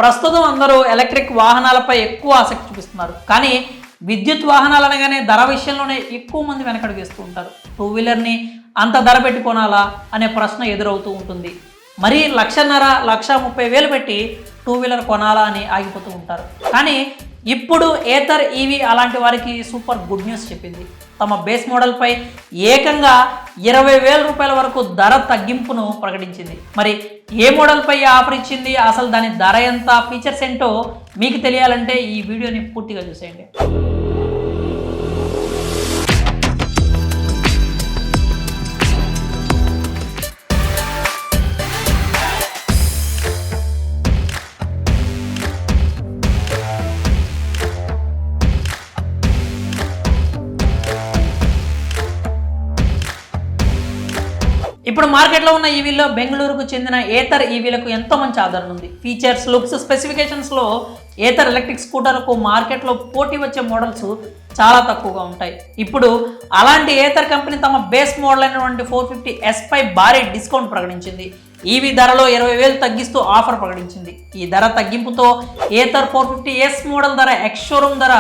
ప్రస్తుతం అందరూ ఎలక్ట్రిక్ వాహనాలపై ఎక్కువ ఆసక్తి చూపిస్తున్నారు. కానీ విద్యుత్ వాహనాలు అనగానే ధర విషయంలోనే ఎక్కువ మంది వెనకడుగు వేస్తూ ఉంటారు. టూ వీలర్ని అంత ధర పెట్టి కొనాలా అనే ప్రశ్న ఎదురవుతూ ఉంటుంది. మరి 1,30,000 పెట్టి టూ వీలర్ కొనాలా అని ఆగిపోతూ ఉంటారు. కానీ ఇప్పుడు ఏథర్ ఈవీ అలాంటి వారికి సూపర్ గుడ్ న్యూస్ చెప్పింది. తమ బేస్ మోడల్పై ఏకంగా 20,000 రూపాయల వరకు ధర తగ్గింపును ప్రకటించింది. మరి ఏ మోడల్పై ఆఫర్ ఇచ్చింది, అసలు దాని ధర ఎంత, ఫీచర్స్ ఏంటో మీకు తెలియాలంటే ఈ వీడియోని పూర్తిగా చూసేయండి. ఇప్పుడు మార్కెట్లో ఉన్న ఈవీల్లో బెంగళూరుకు చెందిన ఏథర్ ఈవీలకు ఎంతో మంచి ఆదరణ ఉంది. ఫీచర్స్, లుక్స్, స్పెసిఫికేషన్స్లో ఏథర్ ఎలక్ట్రిక్ స్కూటర్లకు మార్కెట్లో పోటీ వచ్చే మోడల్స్ చాలా తక్కువగా ఉంటాయి. ఇప్పుడు అలాంటి ఏథర్ కంపెనీ తమ బేస్ మోడల్ అయినటువంటి 450S పై భారీ డిస్కౌంట్ ప్రకటించింది. ఈవీ ధరలో 20,000 తగ్గిస్తూ ఆఫర్ ప్రకటించింది. ఈ ధర తగ్గింపుతో ఏథర్ 450S మోడల్ ధర ఎక్స్ షోరూమ్ ధర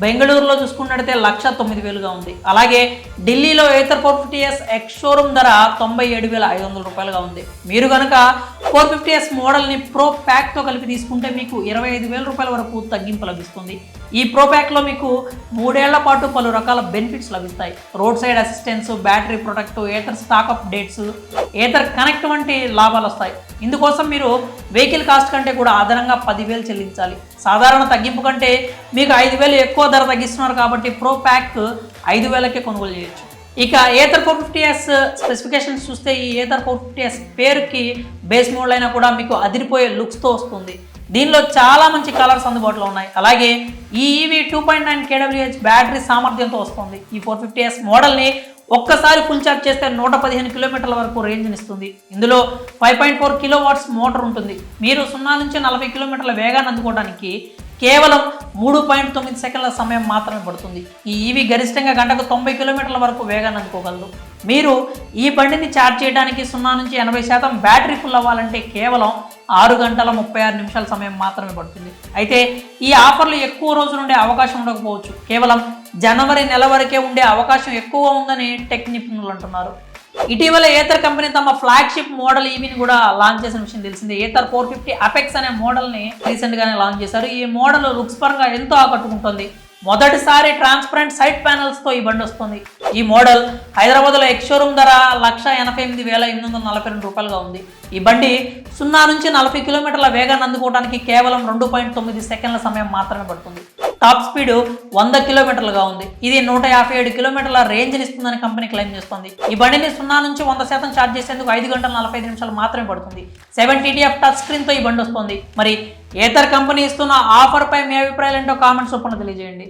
బెంగళూరులో చూసుకున్నట్టయితే 1,09,000గా ఉంది. అలాగే ఢిల్లీలో ఏథర్ 450S ఎక్స్ షోరూమ్ ధర 97,500 రూపాయలుగా ఉంది. మీరు కనుక 450S మోడల్ని ప్రో ప్యాక్తో కలిపి తీసుకుంటే మీకు 25,000 రూపాయల వరకు తగ్గింపు లభిస్తుంది. ఈ ప్రో ప్యాక్లో మీకు 3 ఏళ్ల పాటు పలు రకాల బెనిఫిట్స్ లభిస్తాయి. Road side assistance, battery protect, Ather stock updates, Ather connect వంటి లాభాలు వస్తాయి. ఇందుకోసం మీరు వెహికల్ కాస్ట్ కంటే కూడా అదనంగా 10,000 చెల్లించాలి. సాధారణ తగ్గింపు కంటే మీకు 5,000 ఎక్కువ ధర తగ్గిస్తున్నారు కాబట్టి ప్రో ప్యాక్ 5,000కే కొనుగోలు చేయొచ్చు. ఇక ఏథర్ 450S స్పెసిఫికేషన్స్ చూస్తే ఈ ఏథర్ 450S పేరుకి బేస్ మోడల్ అయినా కూడా మీకు అదిరిపోయే లుక్స్తో వస్తుంది. దీనిలో చాలా మంచి కలర్స్ అందుబాటులో ఉన్నాయి. అలాగే ఈ ఈవీ 2.9 kWh బ్యాటరీ సామర్థ్యంతో వస్తుంది. ఈ 450S మోడల్ని ఒక్కసారి ఫుల్ ఛార్జ్ చేస్తే 115 కిలోమీటర్ల వరకు రేంజ్ని ఇస్తుంది. ఇందులో 5.4 కిలోవాట్స్ మోటార్ ఉంటుంది. మీరు 0 నుంచి 40 కిలోమీటర్ల వేగాన్ని అందుకోవడానికి కేవలం 3.9 సెకండ్ల సమయం మాత్రమే పడుతుంది. ఈ ఈవీ గరిష్టంగా గంటకు 90 కిలోమీటర్ల వరకు వేగాన్ని అందుకోగలదు. మీరు ఈ బండిని ఛార్జ్ చేయడానికి 0 నుంచి 80% బ్యాటరీ ఫుల్ అవ్వాలంటే కేవలం 6 గంటల 36 నిమిషాల సమయం మాత్రమే పడుతుంది. అయితే ఈ ఆఫర్లు ఎక్కువ రోజులు ఉండే అవకాశం ఉండకపోవచ్చు. కేవలం జనవరి నెల వరకే ఉండే అవకాశం ఎక్కువ ఉందని టెక్ నిపుణులు అంటున్నారు. ఇటీవల ఏథర్ కంపెనీ తమ ఫ్లాగ్షిప్ మోడల్ ఈవీని కూడా లాంచ్ చేసిన విషయం తెలిసిందే. ఏథర్ 450 అపెక్స్ అనే మోడల్ని రీసెంట్గానే లాంచ్ చేశారు. ఈ మోడల్ లుక్స్ పరంగా ఎంతో ఆకట్టుకుంటుంది. మొదటిసారి ట్రాన్స్పరెంట్ సైడ్ ప్యానల్స్తో ఈ బండి వస్తుంది. ఈ మోడల్ హైదరాబాద్లో ఎక్స్ షోరూమ్ ధర 1,88,842 రూపాయలుగా ఉంది. ఈ బండి 0 నుంచి 40 కిలోమీటర్ల వేగాన్ని అందుకోవడానికి కేవలం 2.9 సెకండ్ల సమయం మాత్రమే పడుతుంది. టాప్ స్పీడ్ 100 కిలోమీటర్లుగా ఉంది. ఇది 157 కిలోమీటర్ల రేంజ్ని ఇస్తుందని కంపెనీ క్లెయిమ్ చేస్తుంది. ఈ బండిని 0 నుంచి 100% ఛార్జ్ చేసేందుకు 5 గంటల 45 నిమిషాలు మాత్రమే పడుతుంది. 7TDF టచ్ స్క్రీన్తో ఈ బండి వస్తుంది. మరి ఏథర్ కంపెనీ ఇస్తున్న ఆఫర్పై మీ అభిప్రాయాలు ఏంటో కామెంట్స్ రూపంలో తెలియజేయండి.